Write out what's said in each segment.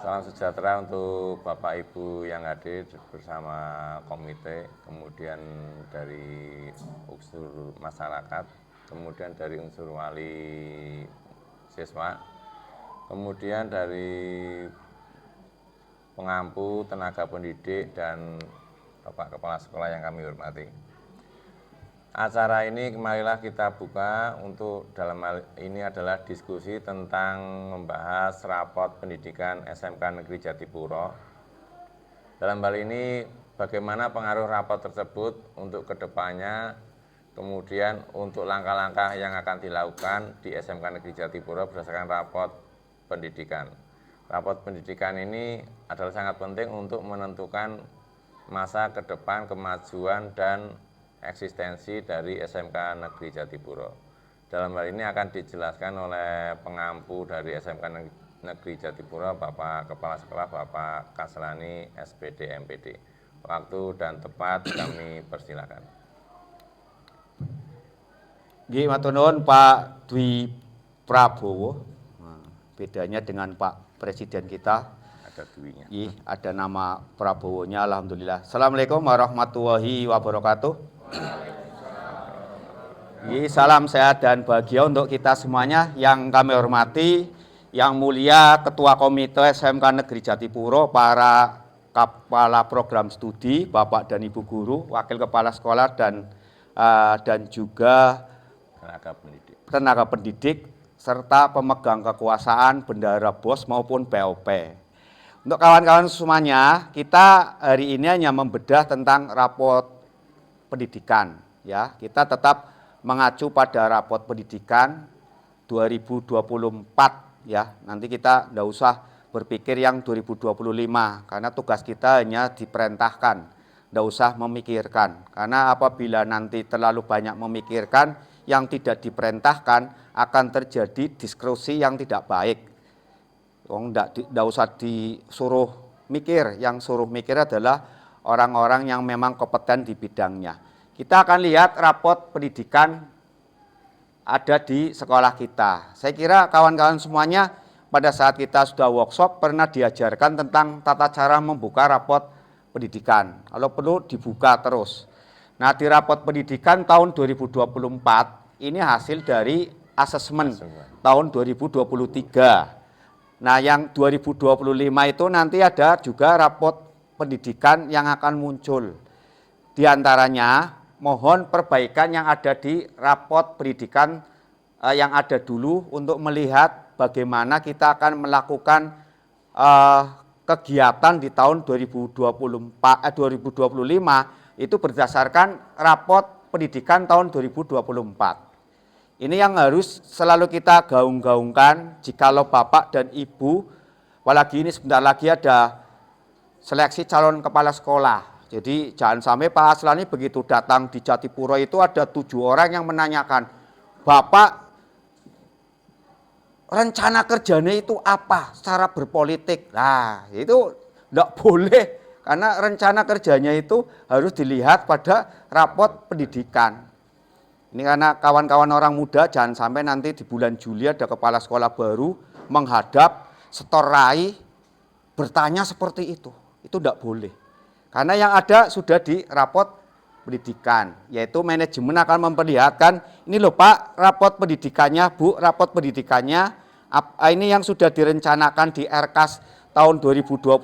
Salam sejahtera untuk Bapak Ibu yang hadir bersama komite, kemudian dari unsur masyarakat, kemudian dari unsur wali siswa, kemudian dari pengampu, tenaga pendidik, dan Bapak Kepala Sekolah yang kami hormati. Acara ini marilah kita buka untuk dalam hal ini adalah diskusi tentang membahas rapot pendidikan SMK Negeri Jatipuro. Dalam hal ini bagaimana pengaruh rapot tersebut untuk kedepannya, kemudian untuk langkah-langkah yang akan dilakukan di SMK Negeri Jatipuro berdasarkan rapot pendidikan. Rapot pendidikan ini adalah sangat penting untuk menentukan masa ke depan kemajuan dan eksistensi dari SMK Negeri Jatipuro. Dalam hal ini akan dijelaskan oleh pengampu dari SMK Negeri Jatipuro, Bapak Kepala Sekolah, Bapak Kaslani, SPD, MPD. Waktu dan tempat kami persilakan. Nggih, matur nuwun Pak Dwi Prabowo. Bedanya dengan Pak Presiden kita. Ada Dwinya. Ada nama Prabowo-nya, alhamdulillah. Assalamualaikum warahmatullahi wabarakatuh. Salam sehat dan bahagia untuk kita semuanya yang kami hormati, yang mulia Ketua Komite SMK Negeri Jatipuro, para Kepala Program Studi, Bapak dan Ibu Guru, Wakil Kepala Sekolah, dan juga tenaga pendidik, serta pemegang kekuasaan, bendahara BOS maupun POP. Untuk kawan-kawan semuanya, kita hari ini hanya membedah tentang rapot pendidikan. Ya, kita tetap mengacu pada rapot pendidikan 2024. Ya, nanti kita tidak usah berpikir yang 2025, karena tugas kita hanya diperintahkan, tidak usah memikirkan. Karena apabila nanti terlalu banyak memikirkan, yang tidak diperintahkan akan terjadi diskusi yang tidak baik. Tidak usah disuruh mikir, yang suruh mikir adalah orang-orang yang memang kompeten di bidangnya. Kita akan lihat rapot pendidikan ada di sekolah kita. Saya kira kawan-kawan semuanya pada saat kita sudah workshop pernah diajarkan tentang tata cara membuka rapot pendidikan. Kalau perlu dibuka terus. Nah, di rapot pendidikan tahun 2024 ini hasil dari asesmen tahun 2023. Nah, yang 2025 itu nanti ada juga rapot pendidikan yang akan muncul. Di antaranya, mohon perbaikan yang ada di rapot pendidikan yang ada dulu untuk melihat bagaimana kita akan melakukan kegiatan di tahun 2025 itu berdasarkan rapot pendidikan tahun 2024. Ini yang harus selalu kita gaung-gaungkan jikalau Bapak dan Ibu, apalagi ini sebentar lagi ada seleksi calon kepala sekolah. Jadi jangan sampai Pak Aslani begitu datang di Jatipuro itu ada 7 orang yang menanyakan, Bapak rencana kerjanya itu apa secara berpolitik? Nah, itu tidak boleh, karena rencana kerjanya itu harus dilihat pada rapot pendidikan. Ini karena kawan-kawan orang muda jangan sampai nanti di bulan Juli ada kepala sekolah baru menghadap setor rai bertanya seperti itu. Itu tidak boleh. Karena yang ada sudah di rapot pendidikan, yaitu manajemen akan memperlihatkan, ini loh Pak, rapot pendidikannya, Bu, rapot pendidikannya, ini yang sudah direncanakan di RKAS tahun 2025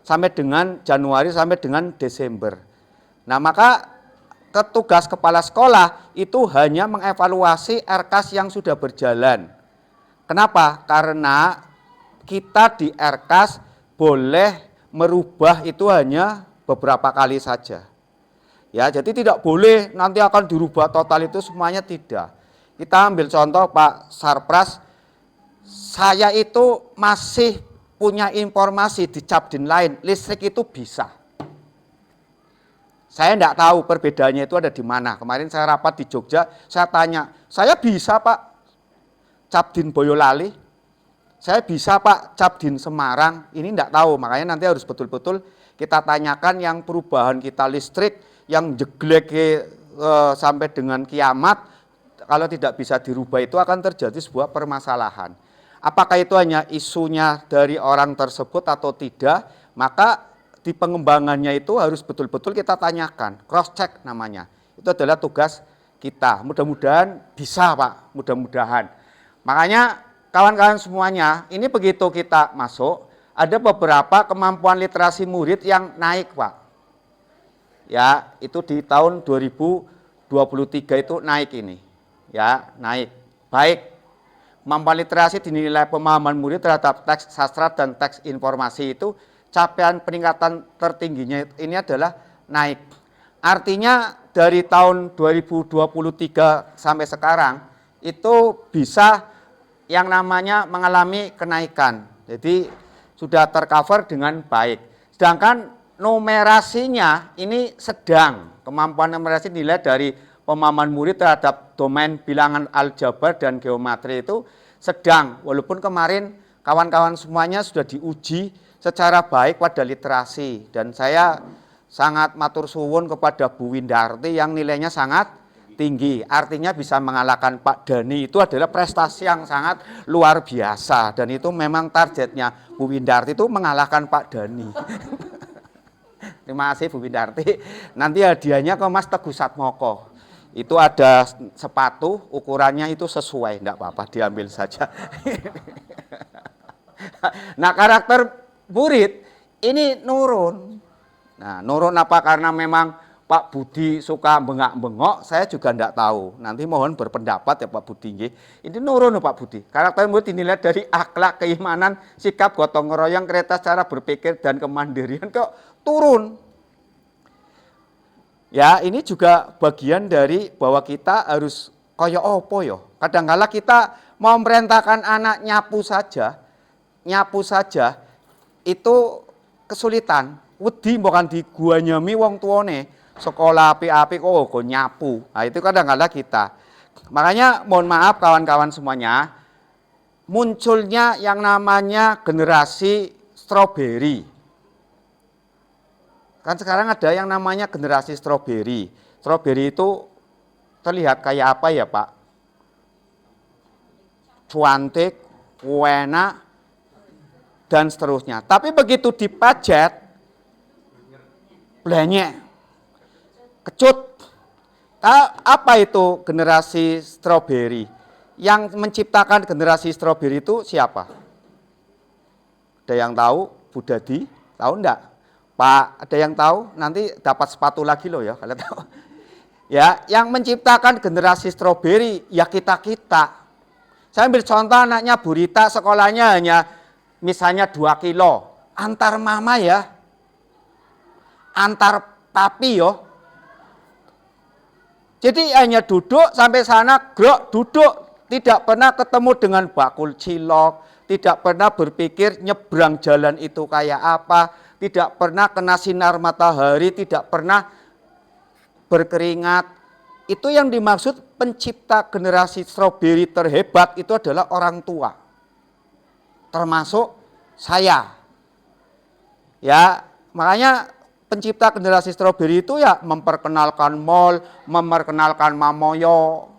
sampai dengan Januari sampai dengan Desember. Nah, maka tugas kepala sekolah itu hanya mengevaluasi RKAS yang sudah berjalan. Kenapa? Karena kita di RKAS boleh merubah itu hanya beberapa kali saja. Ya, jadi tidak boleh nanti akan dirubah total itu semuanya, tidak. Kita ambil contoh Pak Sarpras, saya itu masih punya informasi di Capdin lain, listrik itu bisa. Saya tidak tahu perbedaannya itu ada di mana. Kemarin saya rapat di Jogja, saya tanya, saya bisa Pak Capdin Boyolali, saya bisa Pak Capdin Semarang, ini tidak tahu. Makanya nanti harus betul-betul kita tanyakan yang perubahan kita listrik, yang jeglek sampai dengan kiamat, kalau tidak bisa dirubah itu akan terjadi sebuah permasalahan. Apakah itu hanya isunya dari orang tersebut atau tidak, maka di pengembangannya itu harus betul-betul kita tanyakan, cross check namanya. Itu adalah tugas kita. Mudah-mudahan bisa, Pak, mudah-mudahan. Makanya kawan-kawan semuanya, ini begitu kita masuk, ada beberapa kemampuan literasi murid yang naik, Pak. Ya, itu di tahun 2023 itu naik ini. Ya, naik. Baik. Kemampuan literasi dinilai pemahaman murid terhadap teks sastra dan teks informasi itu capaian peningkatan tertingginya ini adalah naik. Artinya dari tahun 2023 sampai sekarang itu bisa yang namanya mengalami kenaikan. Jadi sudah tercover dengan baik. Sedangkan numerasinya ini sedang. Kemampuan numerasi nilai dari pemahaman murid terhadap domain bilangan aljabar dan geometri itu sedang. Walaupun kemarin kawan-kawan semuanya sudah diuji secara baik pada literasi. Dan saya sangat matur suwun kepada Bu Windarti yang nilainya sangat tinggi. Artinya bisa mengalahkan Pak Dhani itu adalah prestasi yang sangat luar biasa. Dan itu memang targetnya Bu Windarti itu mengalahkan Pak Dhani. Terima kasih Bu Windarti. Nanti hadiahnya ke Mas Teguh Satmoko. Itu ada sepatu, ukurannya itu sesuai, enggak apa-apa, diambil saja. Nah, karakter murid ini nurun. Nah, nurun apa karena memang Pak Budi suka bengak-bengok, saya juga enggak tahu. Nanti mohon berpendapat ya Pak Budi. Ini nurun Pak Budi. Karakter murid dinilai dari akhlak, keimanan, sikap, gotong royong, kreativitas, cara berpikir, dan kemandirian kok turun. Ya, ini juga bagian dari bahwa kita harus kaya opo yo. Kadang-kala kita mau merintahkan anak nyapu saja itu kesulitan. Wedi bukan di gua nyami wong tuane, sekolah api-api kok nyapu. Nah, itu kadang-kala kita. Makanya mohon maaf kawan-kawan semuanya, munculnya yang namanya generasi stroberi. Kan sekarang ada yang namanya generasi stroberi. Stroberi itu terlihat kayak apa ya Pak? Cuantik, enak, dan seterusnya. Tapi begitu dipajet, blenyek, kecut. Apa itu generasi stroberi? Yang menciptakan generasi stroberi itu siapa? Ada yang tahu? Bu Dadi? Tahu enggak? Pak, ada yang tahu? Nanti dapat sepatu lagi loh ya, kalian tahu. Ya, yang menciptakan generasi stroberi ya kita-kita. Saya ambil contoh anaknya Bu Rita, sekolahnya hanya misalnya 2 kilo. Antar mama ya. Antar papi yo. Jadi hanya duduk sampai sana, grok duduk. Tidak pernah ketemu dengan bakul cilok. Tidak pernah berpikir nyebrang jalan itu kayak apa. Tidak pernah kena sinar matahari, tidak pernah berkeringat. Itu yang dimaksud pencipta generasi stroberi terhebat itu adalah orang tua. Termasuk saya. Ya, makanya pencipta generasi stroberi itu ya memperkenalkan mall, memperkenalkan mamoyo,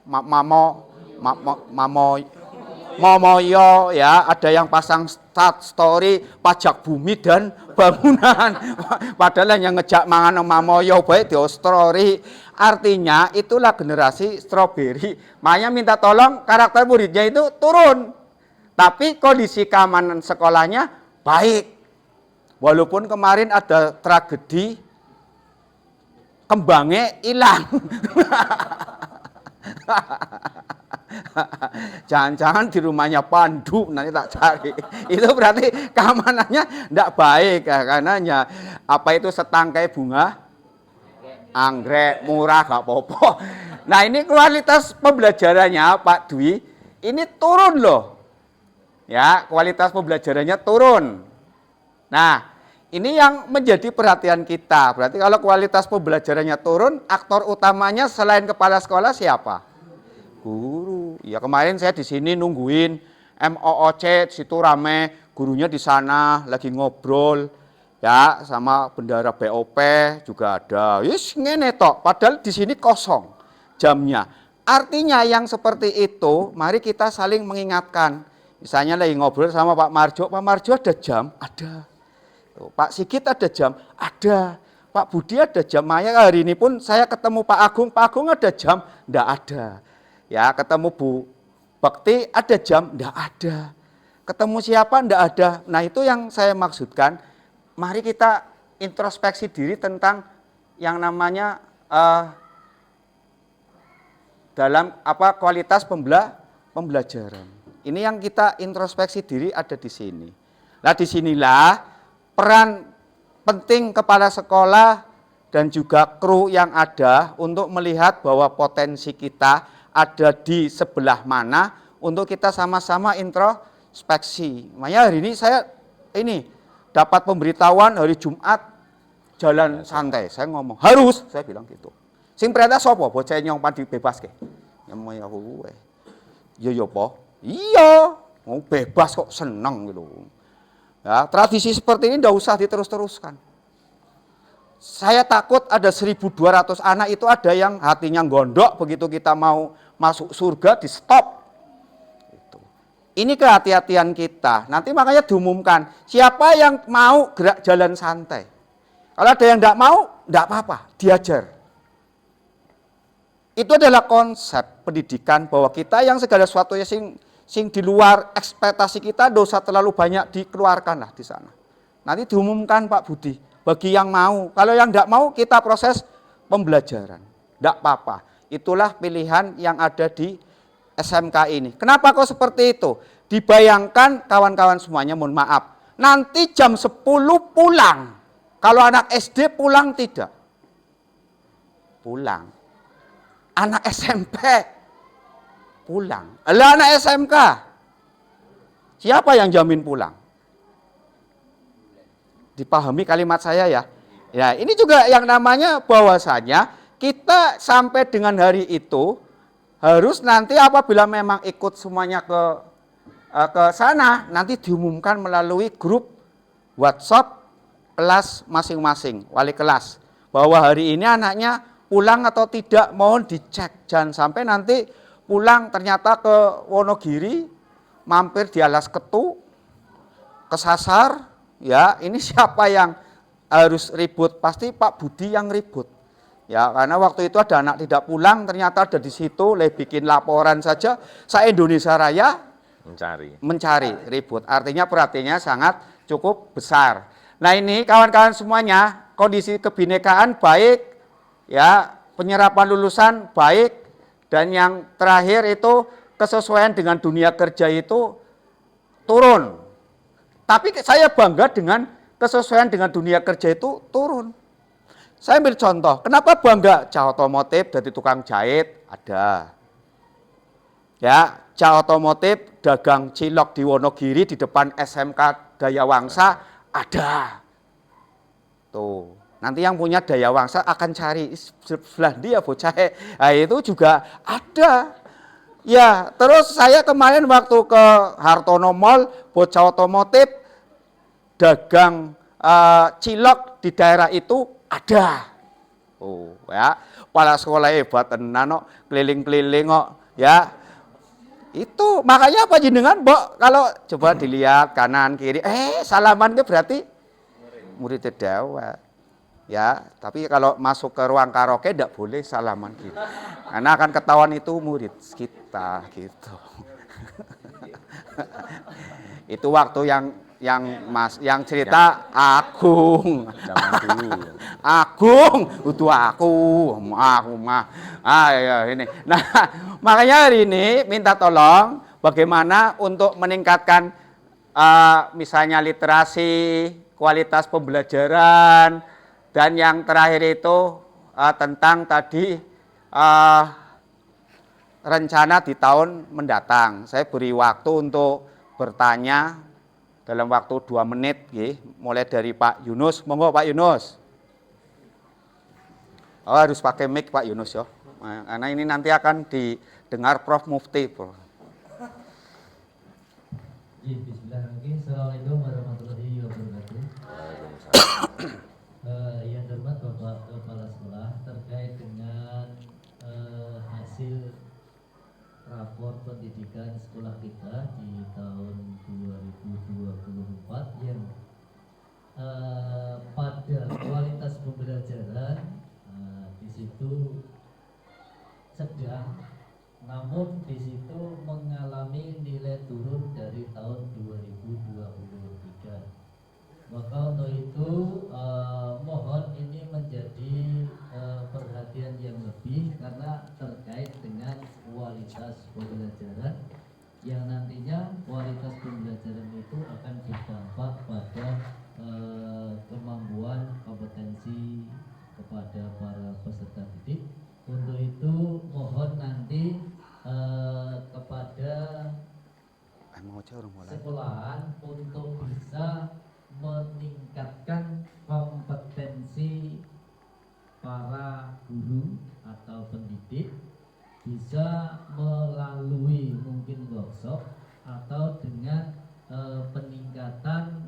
Momoyo ya, ada yang pasang story pajak bumi dan bangunan. Padahal yang ngejak mangan Mamoyo baik di story. Artinya itulah generasi stroberi. Makanya minta tolong karakter muridnya itu turun. Tapi kondisi keamanan sekolahnya baik. Walaupun kemarin ada tragedi kembangnya hilang. Jangan-jangan di rumahnya Pandu, nanti tak cari. Itu berarti keamanannya tidak baik ya, karenanya apa itu setangkai bunga anggrek murah gak apa-apa. Nah, ini kualitas pembelajarannya Pak Dwi ini turun loh. Ya, kualitas pembelajarannya turun. Nah, ini yang menjadi perhatian kita. Berarti kalau kualitas pembelajarannya turun, aktor utamanya selain kepala sekolah siapa? Guru. Ya kemarin saya di sini nungguin MOOC, situ rame, gurunya di sana lagi ngobrol ya sama bendara BOP juga ada. Yes, ngene tok, padahal di sini kosong jamnya. artinya yang seperti itu, mari kita saling mengingatkan. Misalnya lagi ngobrol sama Pak Marjo ada jam? Ada. Tuh, Pak Sigit ada jam? Ada. Pak Budi ada jam? Maya hari ini pun saya ketemu Pak Agung ada jam? Enggak ada. Ya, ketemu Bu Bekti ada jam? Enggak ada. Ketemu siapa? Enggak ada. Nah, itu yang saya maksudkan. Mari kita introspeksi diri tentang yang namanya dalam kualitas pembelajaran. Ini yang kita introspeksi diri ada di sini. Nah, disinilah peran penting kepala sekolah dan juga kru yang ada untuk melihat bahwa potensi kita ada di sebelah mana untuk kita sama-sama introspeksi. Makanya hari ini saya dapat pemberitahuan hari Jumat jalan santai. Saya ngomong harus, saya bilang gitu. Sing perintah sapa? Bocah nyong pandi bebas ke. Nyemoi aku kowe. Ya po. Iya, mau bebas kok seneng gitu. Ya, tradisi seperti ini enggak usah diterus-teruskan. Saya takut ada 1.200 anak itu ada yang hatinya gondok begitu kita mau masuk surga di stop. Itu. Ini kehati-hatian kita. Nanti makanya diumumkan siapa yang mau gerak jalan santai. Kalau ada yang enggak mau, enggak apa-apa, diajar. Itu adalah konsep pendidikan bahwa kita yang segala sesuatu sing di luar ekspektasi kita dosa terlalu banyak dikeluarkanlah di sana. Nanti diumumkan Pak Budi bagi yang mau. Kalau yang tidak mau kita proses pembelajaran. Tidak apa-apa. Itulah pilihan yang ada di SMK ini. Kenapa kok seperti itu? Dibayangkan kawan-kawan semuanya, mohon maaf. Nanti jam 10 pulang. Kalau anak SD pulang tidak? Pulang. Anak SMP pulang. Lah anak SMK. Siapa yang jamin pulang? Dipahami kalimat saya ya. Ya, ini juga yang namanya bahwasanya kita sampai dengan hari itu harus nanti apabila memang ikut semuanya ke sana nanti diumumkan melalui grup WhatsApp kelas masing-masing, wali kelas, bahwa hari ini anaknya pulang atau tidak, mohon dicek. Jangan sampai nanti pulang ternyata ke Wonogiri, mampir di Alas Ketu, kesasar, ya ini siapa yang harus ribut? Pasti Pak Budi yang ribut. Ya, karena waktu itu ada anak tidak pulang, ternyata ada di situ, bikin laporan saja, se-Indonesia Raya mencari ribut. Artinya perhatiannya sangat cukup besar. Nah ini kawan-kawan semuanya, kondisi kebinekaan baik, ya, penyerapan lulusan baik, dan yang terakhir itu kesesuaian dengan dunia kerja itu turun. Tapi saya bangga dengan kesesuaian dengan dunia kerja itu turun. Saya ambil contoh, kenapa bangga? Cah Otomotif dari tukang jahit ada. Ya, Cah Otomotif dagang cilok di Wonogiri di depan SMK Dayawangsa ada. Tuh. Nanti yang punya Dayawangsa akan cari sebelah dia bocah. Nah, itu juga ada. Ya, terus saya kemarin waktu ke Hartono Mall, bocah otomotif dagang cilok di daerah itu ada. Oh, ya. Kepala sekolah hebat tenan kok, keliling-keliling kok, ya. Itu makanya apa jenengan, Mbok, kalau coba dilihat kanan kiri, salaman itu berarti murid dewa. Ya, tapi kalau masuk ke ruang karaoke tidak boleh salaman gitu. Karena akan ketahuan itu murid kita gitu. Itu waktu yang cerita Agung. Zaman dulu. Agung, itu aku mah. Ya ini. Nah, makanya hari ini minta tolong bagaimana untuk meningkatkan misalnya literasi, kualitas pembelajaran. Dan yang terakhir itu tentang tadi rencana di tahun mendatang. Saya beri waktu untuk bertanya dalam waktu 2 menit, mulai dari Pak Yunus. Monggo Pak Yunus. Oh, harus pakai mic Pak Yunus ya. Karena ini nanti akan didengar Prof Mufti. Bro. Bismillahirrahmanirrahim. Assalamualaikum warahmatullahi wabarakatuh. Yang terhormat Bapak Kepala Sekolah, terkait dengan hasil sekolah kita di tahun 2024 yang pada kualitas pembelajaran di situ sedang, namun di situ mengalami nilai turun dari tahun 2023. Maka untuk itu mohon ini menjadi perhatian yang lebih karena terkait dengan kualitas pembelajaran yang nantinya kualitas pembelajaran itu akan berdampak pada kemampuan kompetensi kepada para peserta didik. Untuk itu mohon nanti kepada sekolahan untuk bisa meningkatkan kompetensi para guru atau pendidik, bisa melalui mungkin workshop atau dengan peningkatan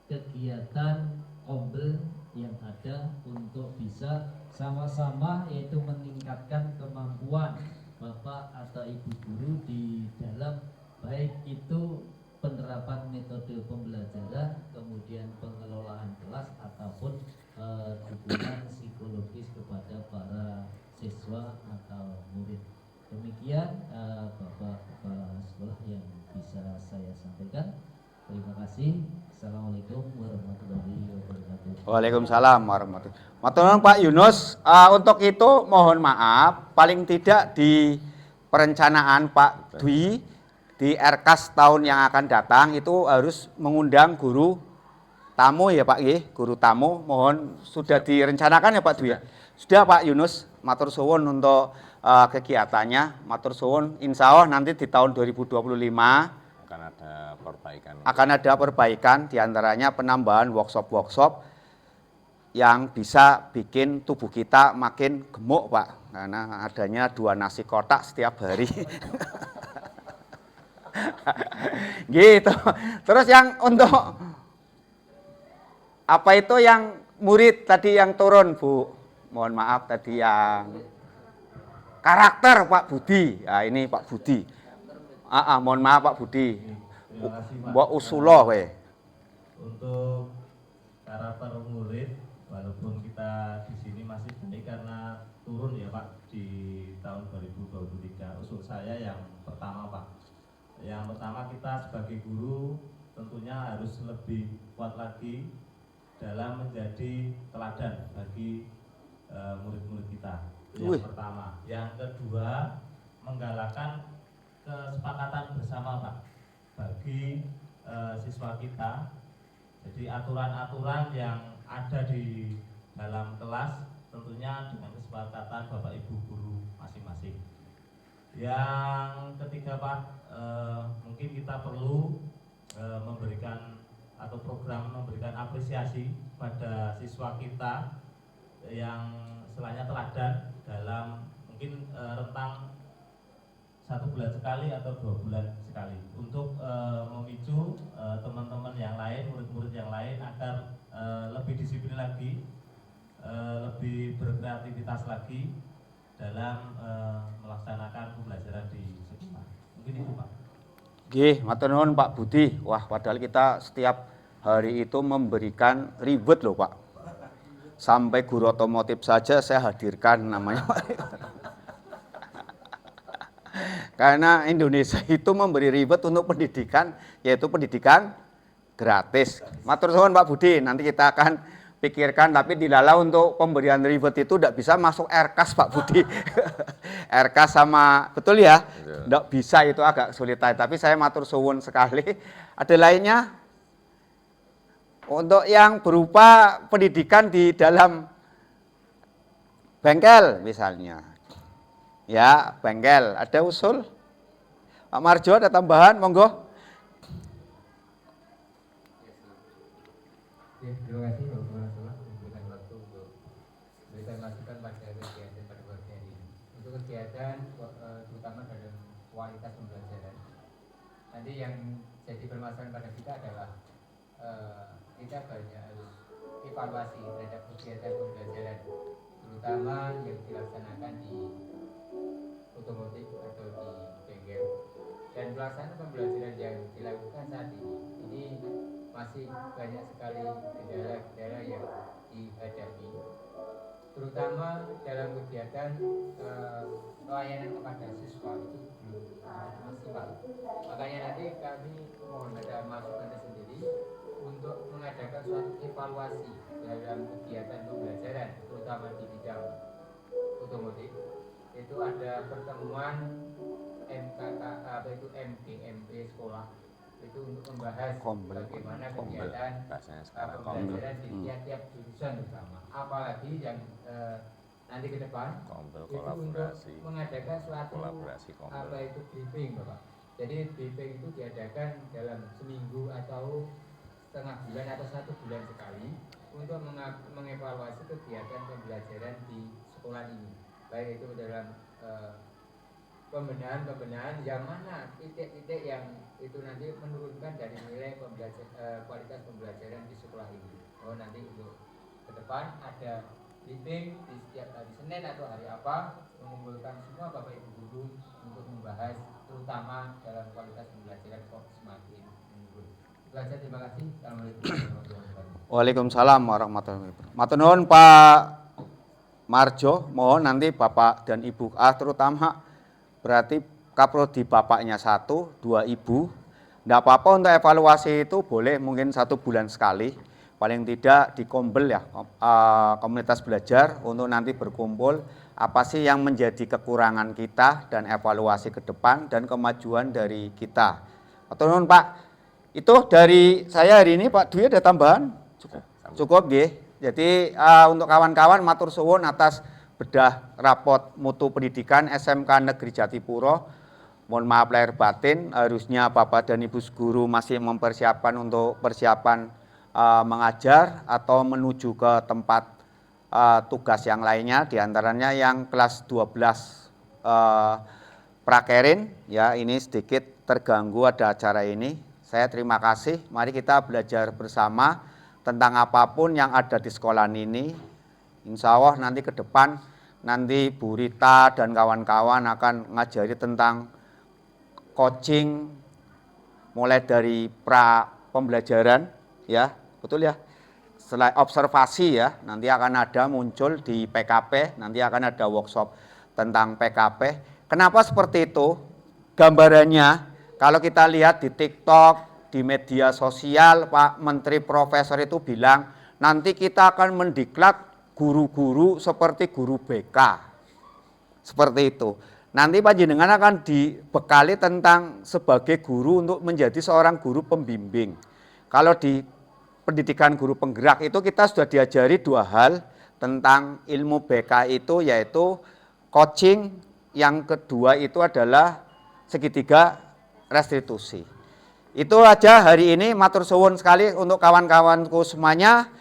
kegiatan ombel yang ada untuk bisa sama-sama yaitu meningkatkan kemampuan Bapak atau Ibu guru di dalam baik itu penerapan metode pembelajaran, kemudian pengelolaan kelas ataupun dukungan psikologis kepada para siswa atau murid. Demikian Bapak Kepala Sekolah yang bisa saya sampaikan. Terima kasih. Assalamualaikum warahmatullahi wabarakatuh. Waalaikumsalam warahmatullahi wabarakatuh. Pak Yunus, untuk itu mohon maaf, paling tidak di perencanaan Pak Dwi di RKAS tahun yang akan datang itu harus mengundang guru tamu ya Pak Nggih, guru tamu. Mohon sudah direncanakan ya Pak Dwi. Sudah Pak Yunus, matur suwun untuk kegiatannya. Matur suwun, insya Allah nanti di tahun 2025 akan ada perbaikan diantaranya penambahan workshop-workshop yang bisa bikin tubuh kita makin gemuk Pak, karena adanya 2 nasi kotak setiap hari. Gitu. Terus yang untuk apa itu yang murid tadi yang turun Bu, mohon maaf tadi yang karakter Pak Budi. Nah, ini Pak Budi. Mohon maaf Pak Budi. Terima kasih Pak. Mbok usulo we. Untuk karakter murid, walaupun kita di sini masih baik karena turun ya Pak di tahun 2023. Usul saya yang pertama Pak. Yang pertama kita sebagai guru tentunya harus lebih kuat lagi dalam menjadi teladan bagi murid-murid kita. Yang pertama. Yang kedua, menggalakkan kesepakatan bersama Pak bagi siswa kita. Jadi aturan-aturan yang ada di dalam kelas tentunya dengan kesepakatan Bapak Ibu guru masing-masing. Yang ketiga Pak, mungkin kita perlu memberikan atau program memberikan apresiasi pada siswa kita yang istilahnya teladan dalam mungkin rentang 1 bulan sekali atau 2 bulan sekali untuk memicu teman-teman yang lain, murid-murid yang lain agar lebih disiplin lagi, lebih berkreativitas lagi dalam melaksanakan pembelajaran di sekolah. Mungkin itu Pak. Nggih, matur nuwun Pak Budi. Wah, padahal kita setiap hari itu memberikan ribet loh Pak. Sampai guru otomotif saja saya hadirkan namanya Pak. Karena Indonesia itu memberi ribet untuk pendidikan, yaitu pendidikan gratis. Matur suwun Pak Budi, nanti kita akan pikirkan, tapi dilala untuk pemberian ribet itu tidak bisa masuk RKAS Pak Budi. RKAS sama, betul ya? Tidak bisa, itu agak sulit. Tapi saya matur suwun sekali. Ada lainnya? Untuk yang berupa pendidikan di dalam bengkel misalnya. Ya, bengkel. Ada usul? Pak Marjo ada tambahan? Monggo. Terima kasih Bapak Kepala Sekolah memberikan waktu untuk memberikan masukan pada kegiatan pada pagi hari ini. Untuk kegiatan terutama dalam kualitas pembelajaran. Nanti yang jadi permasalahan pada kita adalah kita banyak harus evaluasi terhadap kegiatan pembelajaran, terutama yang dilaksanakan di otomotif atau di bengkel. Dan pelaksanaan pembelajaran yang dilakukan saat ini masih banyak sekali kendala-kendala yang dihadapi, terutama dalam kegiatan pelayanan kepada siswa itu belum maksimal. Makanya nanti kami mohon ada masukan sendiri untuk mengadakan suatu evaluasi dalam kegiatan pembelajaran, terutama di bidang otomotif. Itu ada pertemuan MDMP sekolah itu untuk membahas bagaimana kegiatan pembelajaran di tiap-tiap jurusan terutama. Apalagi yang nanti ke depan itu untuk mengadakan suatu briefing, Bapak. Jadi briefing itu diadakan dalam seminggu atau setengah bulan atau 1 bulan sekali untuk mengevaluasi kegiatan pembelajaran di sekolah ini, baik itu dalam pembenahan yang mana titik-titik yang itu nanti menurunkan dari nilai kualitas pembelajaran di sekolah ini. Nanti untuk ke depan ada meeting di setiap hari Senin atau hari apa, mengumpulkan semua Bapak Ibu guru untuk membahas terutama dalam kualitas pembelajaran kok semakin menurun. Itu aja, terima kasih. Assalamualaikum warahmatullahi wabarakatuh. Waalaikumsalam warahmatullahi wabarakatuh. Matur nuwun Pak Marjo, mohon nanti Bapak dan Ibu terutama berarti kaprodi bapaknya 1, 2 ibu. Tidak apa-apa untuk evaluasi itu boleh mungkin 1 bulan sekali. Paling tidak di Kombel ya, komunitas belajar untuk nanti berkumpul apa sih yang menjadi kekurangan kita dan evaluasi ke depan dan kemajuan dari kita. Atau non Pak, itu dari saya hari ini Pak Dwi ada tambahan? Cukup nggih. Jadi untuk kawan-kawan matur suwun atas bedah rapot mutu pendidikan SMK Negeri Jatipuro. Mohon maaf lahir batin, harusnya Bapak dan Ibu guru masih mempersiapkan untuk persiapan mengajar atau menuju ke tempat tugas yang lainnya, diantaranya yang kelas 12 prakerin, ya ini sedikit terganggu ada acara ini. Saya terima kasih, mari kita belajar bersama tentang apapun yang ada di sekolah ini. Insya Allah nanti ke depan, nanti Bu Rita dan kawan-kawan akan ngajari tentang coaching, mulai dari pra pembelajaran, ya. Betul ya, setelah observasi ya, nanti akan ada muncul di PKP, nanti akan ada workshop tentang PKP. Kenapa seperti itu? Gambarannya, kalau kita lihat di TikTok, di media sosial, Pak Menteri Profesor itu bilang, nanti kita akan mendiklat guru-guru seperti guru BK. Seperti itu. Nanti panjenengan akan dibekali tentang sebagai guru untuk menjadi seorang guru pembimbing. Kalau di pendidikan guru penggerak itu kita sudah diajari 2 hal tentang ilmu BK itu, yaitu coaching, yang kedua itu adalah segitiga restitusi. Itu aja hari ini, matur suwun sekali untuk kawan-kawanku semuanya.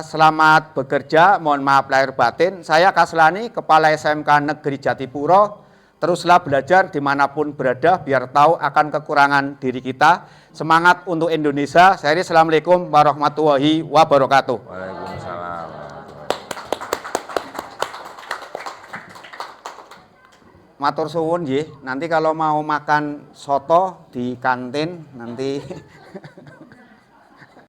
Selamat bekerja, mohon maaf lahir batin. Saya Kaslani, Kepala SMK Negeri Jatipuro. Teruslah belajar dimanapun berada, biar tahu akan kekurangan diri kita. Semangat untuk Indonesia. Saya Assalamualaikum warahmatullahi wabarakatuh. Waalaikumsalam. Matur suwun nggih. Nanti kalau mau makan soto di kantin nanti